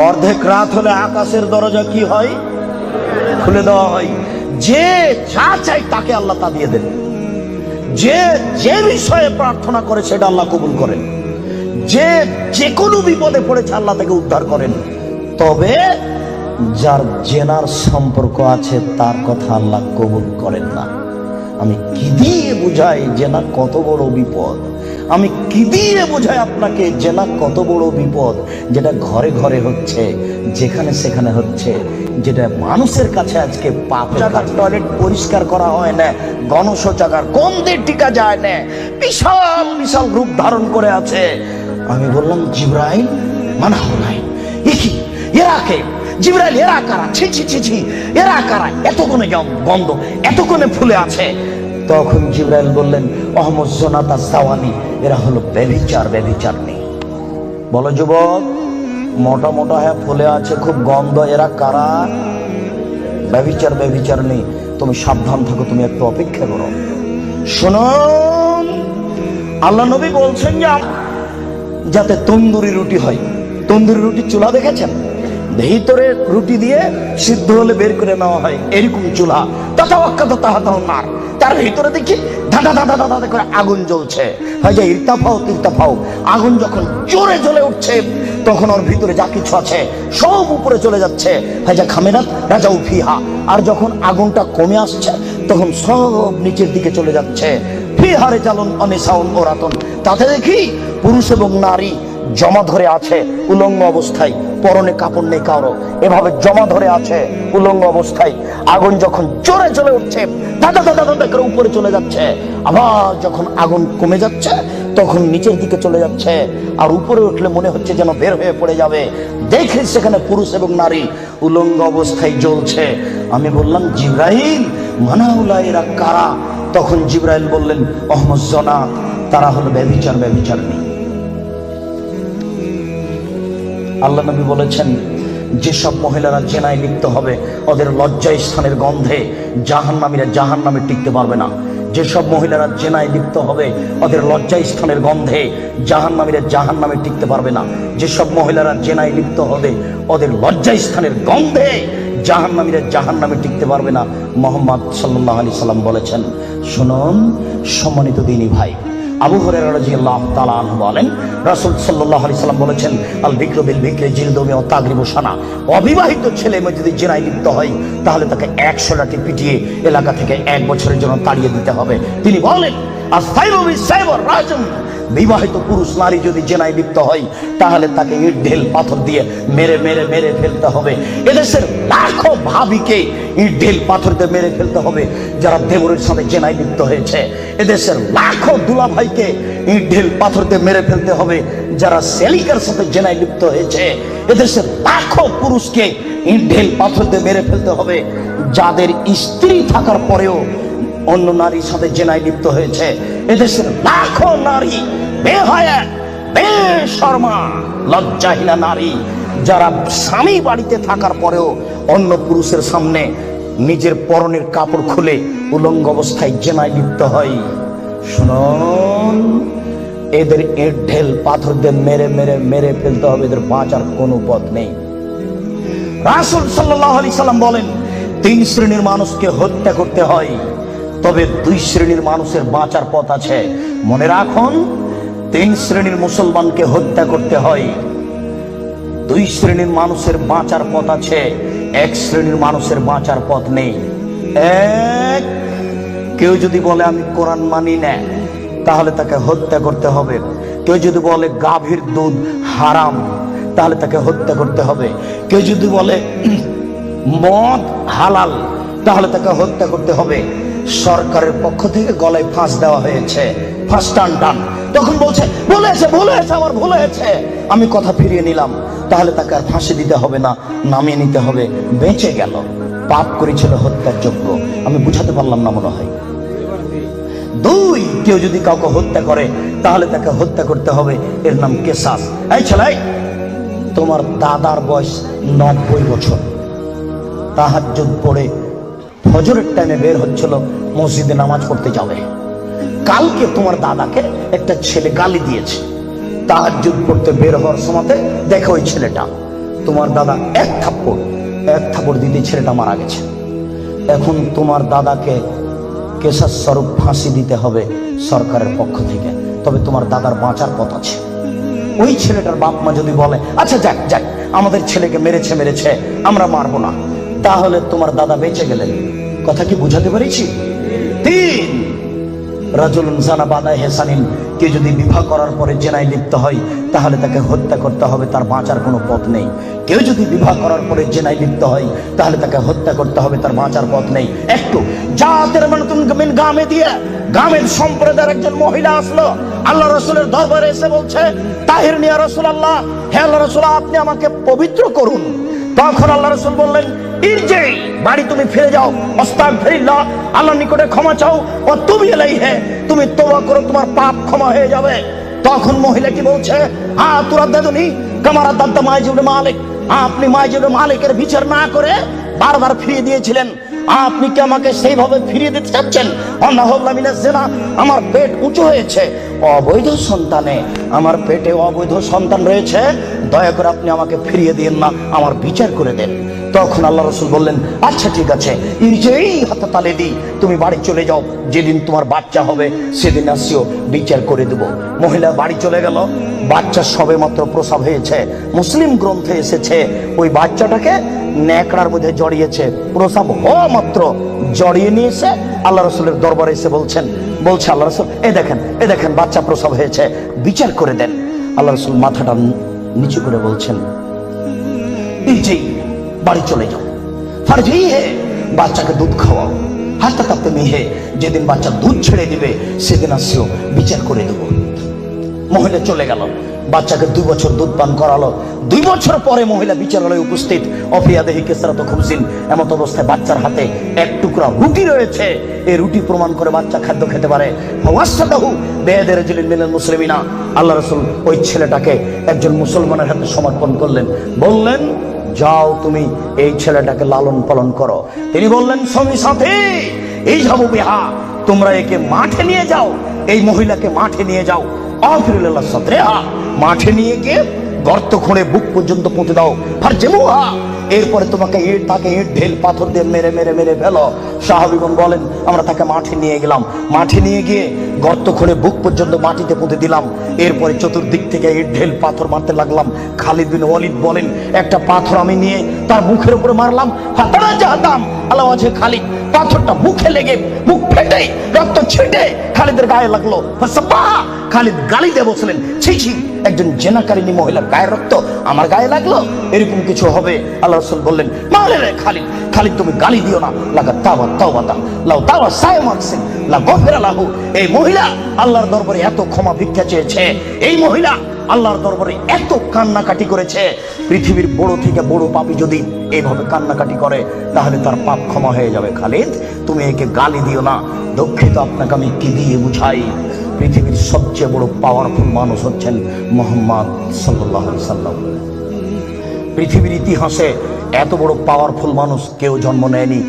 অর্ধেক রাত হলে আকাশের দরজা কি হয়? খুলে দেওয়া হয়। যে যা চাই তাকে আল্লাহ তা দিয়ে দেন। যে যে বিষয়ে প্রার্থনা করে সেটা আল্লাহ কবুল করেন। যে যে কোনো বিপদে পড়েছে আল্লাহ তাকে উদ্ধার করেন। তবে যার জেনার সম্পর্ক আছে তার কথা আল্লাহ কবুল করেন না। আমি কি দিয়ে বুঝাই জেনা কত বড় বিপদ? আমি কি দিয়ে বোঝাই আপনাকে জেনা কত বড় বিপদ? যেটা ঘরে ঘরে হচ্ছে, যেখানে সেখানে হচ্ছে, যেটা মানুষের কাছে আজকে পাপের টয়লেট পরিষ্কার করা হয় না, গণশৌচাগার গন্ধে টিকা যায় না, বিশাল বিশাল রূপ ধারণ করে আছে। আমি বললাম জিবরাইল মানা হলাই কি এরা কে? জিবরাইল এরা কারা? ছি ছি ছি ছি, এরা কারা? এত কোণে গন্ধ, এত কোণে ফুলে আছে। তখন জিবরাইল বললেন অহমদ জোনাতা সাওয়ানি, এরা হলো ব্যভিচার, ব্যভিচারনি। বলো যুবক, মোটা মোটা হ্যাঁ ফুলে আছে, খুব গন্ধ, এরা কারা? ব্যভিচার, ব্যভিচারনি। তুমি সাবধান থাকো, তুমি একটু অপেক্ষা করো। শুনুন, আল্লাহ নবী বলছেন যে যাতে তন্দুরি রুটি হয়। তন্দুরি রুটি চুলা দেখেছেন? ভিতরে রুটি দিয়ে সিদ্ধ হলে বের করে নেওয়া হয়, এরকম চুলা। তার ভিতরে দেখি ধাঁধা ধাঁধা ধাঁধা করে আগুন জ্বলছে। হয় যে ইরতাফাও তিরতাফাও, আগুন যখন জোরে জ্বলে উঠছে তখন ওর ভিতরে যা কিছু আছে সব উপরে চলে যাচ্ছে। হয় যে খামেরাত রাজাউ ফিহা। আর যখন আগুনটা কমে আসছে তখন সব নিচের দিকে চলে যাচ্ছে। ফিহারে জালুন অনিসাউন ওরাতন, তাতে দেখি পুরুষ এবং নারী জমা ধরে আছে উলঙ্গ অবস্থায়, পরনে কাপড় নেই কারো, এভাবে জমা ধরে আছে উলঙ্গ অবস্থায়। আগুন যখন জোরে চলে উঠছে দাদা দাদা দাদা করে উপরে চলে যাচ্ছে, আবার যখন আগুন কমে যাচ্ছে তখন নিচের দিকে চলে যাচ্ছে। আর উপরে উঠলে মনে হচ্ছে যেন বের হয়ে পড়ে যাবে। দেখে সেখানে পুরুষ এবং নারী উলঙ্গ অবস্থায় জ্বলছে। আমি বললাম জিবরাইল মানাউলা এরা কারা? তখন জিবরাইল বললেন অহমদ জনা, তারা হলো ব্যভিচার, ব্যভিচারনি। আল্লাহ নবী বলেছেন যেসব মহিলারা জেনায় লিপ্ত হবে ওদের লজ্জায় স্থানের গন্ধে জাহান্নামীরা জাহান্নামে টিকতে পারবে না। যেসব মহিলারা জেনায় লিপ্ত হবে ওদের লজ্জায় স্থানের গন্ধে জাহান্নামীরা জাহান্নামে টিকতে পারবে না। যেসব মহিলারা জেনায় লিপ্ত হবে ওদের লজ্জায় স্থানের গন্ধে জাহান্নামীরা জাহান্নামে টিকতে পারবে না। মুহাম্মদ সাল্লাল্লাহু আলাইহি সাল্লাম বলেছেন। শুনুন সম্মানিত দিনী ভাই, আবু হুরায়রা রাদিয়াল্লাহু তাআলা আনহু বলেন রাসূল সাল্লাল্লাহু আলাইহি সাল্লাম বলেছেন আল বিকরু বিল বিকরি জিলদু ওয়া তাগরিবু সানা। অবিবাহিত ছেলে মেয়ে যদি জেনায় লিপ্ত হয় তাহলে তাকে 100 লাঠি পিটিয়ে এলাকা থেকে 1 বছরের জন্য তাড়িয়ে দিতে হবে। তিনি বলেন আস-সাইবু বিস-সাইবর রাজম। বিবাহিত পুরুষ নারী যদি জেনায় লিপ্ত হয় তাহলে তাকে ইট ঢেল পাথর দিয়ে মেরে মেরে মেরে ফেলতে হবে। এদেশের লাখো ভাবিকে ইট ঢেল পাথর দিয়ে মেরে ফেলতে হবে যারা দেবরের সাথে জেনায় লিপ্ত হয়েছে। এদেশের লাখো দুলাভাইকে ইট ঢেল পাথর দিয়ে মেরে ফেলতে হবে যারা সেলিকার সাথে জেনায় লিপ্ত হয়েছে। এদেশের লাখো পুরুষকে ইট ঢেল পাথর দিয়ে মেরে ফেলতে হবে যাদের স্ত্রী থাকার পরেও অন্য নারীর সাথে জেনায় লিপ্ত হয়েছে। এদেশের লাখো নারী বেহায়া বেশরমা লজ্জাহীনা নারী যারা স্বামী বাড়িতে থাকার পরেও অন্য পুরুষের সামনে নিজের পরনের কাপড় খুলে উলঙ্গ অবস্থায় জেনায় লিপ্ত হয়। শুনুন, এদের ইট ঢেল পাথর দিয়ে মেরে মেরে মেরে ফেলতে হবে, এদের বাঁচার কোনো পথ নেই। রাসূল সাল্লাল্লাহু আলাইহি সাল্লাম বলেন 3 শ্রেণীর মানুষকে হত্যা করতে হয়, তবে 2 শ্রেণীর মানুষের বাঁচার পথ আছে। মনে রাখুন, 3 শ্রেণীর মুসলমানকে হত্যা করতে হয়, 2 শ্রেণীর মানুষের বাঁচার পথ আছে, 1 শ্রেণীর মানুষের বাঁচার পথ নেই। এক, কেউ যদি বলে আমি কোরআন মানি না তাহলে তাকে হত্যা করতে হবে। কেউ যদি বলে গাভীর দুধ হারাম তাহলে তাকে হত্যা করতে হবে। কেউ যদি বলে মদ হালাল তাহলে তাকে হত্যা করতে হবে। সরকারের পক্ষ থেকে গলায় ফাঁস দেওয়া হয়েছে, ফাঁস টান টান। তখন বলছে ভুল হয়েছে, ভুল হয়েছে, আমার ভুল হয়েছে, আমি কথা ফিরিয়ে নিলাম। তাহলে তাকে আর ফাঁসি দিতে হবে না, নামিয়ে নিতে হবে, বেঁচে গেল। পাপ করেছিল হত্যার যোগ্য। আমি বুঝাতে পারলাম না মনে হয়। 2, কেউ যদি কাউকে হত্যা করে তাহলে তাকে হত্যা করতে হবে, এর নাম কিসাস। এই ছেলে, তোমার দাদার বয়স 90 বছর, তাহাজ্জুদ পড়ে ফজরের টাইমে বের হচ্ছিল মসজিদে নামাজ পড়তে যাবে। কালকে তোমার দাদাকে একটা ছেলে গালি দিয়েছে। তাহাজ্জুদ পড়তে বের হওয়ার সময় দেখো ওই ছেলেটা তোমার দাদা এক থাপ্পড় দিতে ছেলেটা মারা গেছে। এখন তোমার দাদাকে কেসাস স্বরূপ ফাঁসি দিতে হবে সরকারের পক্ষ থেকে, তবে তোমার দাদার বাঁচার পথ আছে। ওই ছেলেটার বাপ মা যদি বলে আচ্ছা যাক আমাদের ছেলেকে মেরেছে আমরা মারবো না, তাহলে তোমার দাদা বেঁচে গেলেন। কথা কি বুঝাতে পেরেছি? 3 রাজুলুন জানা বাদা হেসানিন, কে যদি বিবাহ করার পরে জেনায় লিপ্ত হয় তাহলে তাকে হত্যা করতে হবে, তার বাঁচার কোনো পথ নেই। কেউ যদি বিবাহ করার পরে জেনায় লিপ্ত হয় তাহলে তাকে হত্যা করতে হবে, তার বাঁচার পথ নেই। একটু জাতের মানুতুন গামে দিয়ে গামের সম্প্রদায়ের একজন মহিলা আসলো আল্লাহ রাসূলের দরবারে, এসে বলছে তাহির নিয়া রাসূলুল্লাহ, হে আল্লাহ রাসূল আপনি আমাকে পবিত্র করুন। তখন আল্লাহ রাসূল বললেন ইরজি, বাড়ি তুমি ফিরে যাও, আস্তাগফিরুল্লাহ, আল্লাহর নিকটে ক্ষমা চাও, ও তুমি ইলাইহি, তুমি তওবা করো, তোমার পাপ ক্ষমা হয়ে যাবে। তখন মহিলা কি বলছে, তুরাদ্দাদুনি কামারা দাদ্দা মাইজ ইবনে মালিক, আপনি মাইজ ইবনে মালিকের বিচার না করে বারবার ফিরিয়ে দিয়েছিলেন, আপনি কি আমাকে সেইভাবে ফিরিয়ে দিতে চাচ্ছেন? আমার পেট উঁচু হয়েছে, অবৈধ সন্তানে আমার পেটে অবৈধ সন্তান রয়েছে, দয়া করে আপনি আমাকে ফিরিয়ে দিন না, আমার বিচার করে দেন। তখন আল্লাহ রাসূল বললেন আচ্ছা ঠিক আছে, ইরজিই হাত্তা তালিদি, তুমি বাড়ি চলে যাও, যেদিন তোমার বাচ্চা হবে সেদিন আসিও, বিচার করে দেব। মহিলা বাড়ি চলে গেল, বাচ্চা সবে মাত্র প্রসব হয়েছে। মুসলিম গ্রন্থে এসেছে ওই বাচ্চাটাকে ন্যাকড়ার মধ্যে জড়িয়েছে, প্রসব হওয়া মাত্র জড়িয়ে নিয়েছে আল্লাহ রাসূলের দরবারে এসে বলছে আল্লাহ রাসূল এ দেখেন বাচ্চা প্রসব হয়েছে, বিচার করে দেন। আল্লাহ রাসূল মাথাটা নিচু করে বলছেন জি, বাড়ি চলে যাও, ফারজি হে, বাচ্চাকে দুধ খাওয়াও, হাত্তা তাপ্তে মিহে, যেদিন বাচ্চা দুধ ছেড়ে দিবে সেদিন আসিও, বিচার করে দেবো। মহিলা চলে গেল, বাচ্চাকে 2 বছর দুধ পান করালো। 2 বছর পরে মহিলা বিচারালয়ে উপস্থিত, অফিয়াদেহি কেসরাত খুমসিন, এমত অবস্থায় বাচ্চার হাতে এক টুকরা রুটি রয়েছে। এই রুটি প্রমাণ করে বাচ্চা খাদ্য খেতে পারে। ওয়াসাদাহু বেয়াদি রাজুলিন মিনাল মুসলিমিনা, আল্লাহ রাসূল ওই ছেলেটাকে একজন মুসলমানের হাতে সমর্পণ করলেন, বললেন যাও তুমি এই ছেলেটাকে লালন পালন করো। তিনি বললেন স্বামী সাথী এই যাবো বিহা, তোমরা একে মাঠে নিয়ে যাও, এই মহিলাকে মাঠে নিয়ে যাও, আফিরুল্লাহ সাতরেহা, মাঠে নিয়ে গিয়ে গর্ত খুঁড়ে বুক পর্যন্ত পুঁতে দাও, আর জেমুহা, এরপরে তোমাকে তাকে ইট ঢেল পাথর দিয়ে মেরে ফেলো। সাহাবীগণ বলেন আমরা তাকে মাঠে নিয়ে গেলাম, মাঠে নিয়ে গিয়ে গর্ত খুঁড়ে বুক পর্যন্ত মাটিতে পুঁতে দিলাম, এরপরে চতুর্দিক থেকে ইট ঢেল পাথর মারতে লাগলাম। খালিদ বিন ওয়ালিদ বলেন একটা পাথর আমি নিয়ে তার মুখের উপরে মারলাম, হাতারা জাহাদাম, আল্লাহ আছে খালিদ, পাথরটা মুখে লেগে মুখ ফেটে রক্ত ছিটে খালিদের গায়ে লাগলো। খালিদ গালি দিয়ে বলছিলেন ছি, একজন জেনাকারিনী মহিলার গায়ের রক্ত আমার গায়ে লাগলো, এরকম কিছু হবে? আল্লাহ রাসূল বললেন মারে রে খালিদ তুমি গালি দিও না, লাগা তাওবাতা লাউ তাওয়া সায়মাকসিন লা গফিরা লাহু। এই মহিলা আল্লাহর দরবারে এত ক্ষমা ভিক্ষা চেয়েছে, এই মহিলা আল্লাহর দরবারে এত কান্নাকাটি করেছে, পৃথিবীর বড় থেকে বড় পাপী যদি এইভাবে কান্নাকাটি করে তাহলে তার পাপ ক্ষমা হয়ে যাবে। খালিদ তুমি একে গালি দিও না, দুঃখিত আপনাকে আমি কি দিয়ে বুঝাই, পৃথিবীর সবচেয়ে বড় পাওয়ারফুল মানুষ হচ্ছেন মুহাম্মদ সাল্লাল্লাহু আলাইহি সাল্লাম। পৃথিবীর ইতিহাসে এত বড় পাওয়ারফুল মানুষ কেউ জন্ম নেয়নি।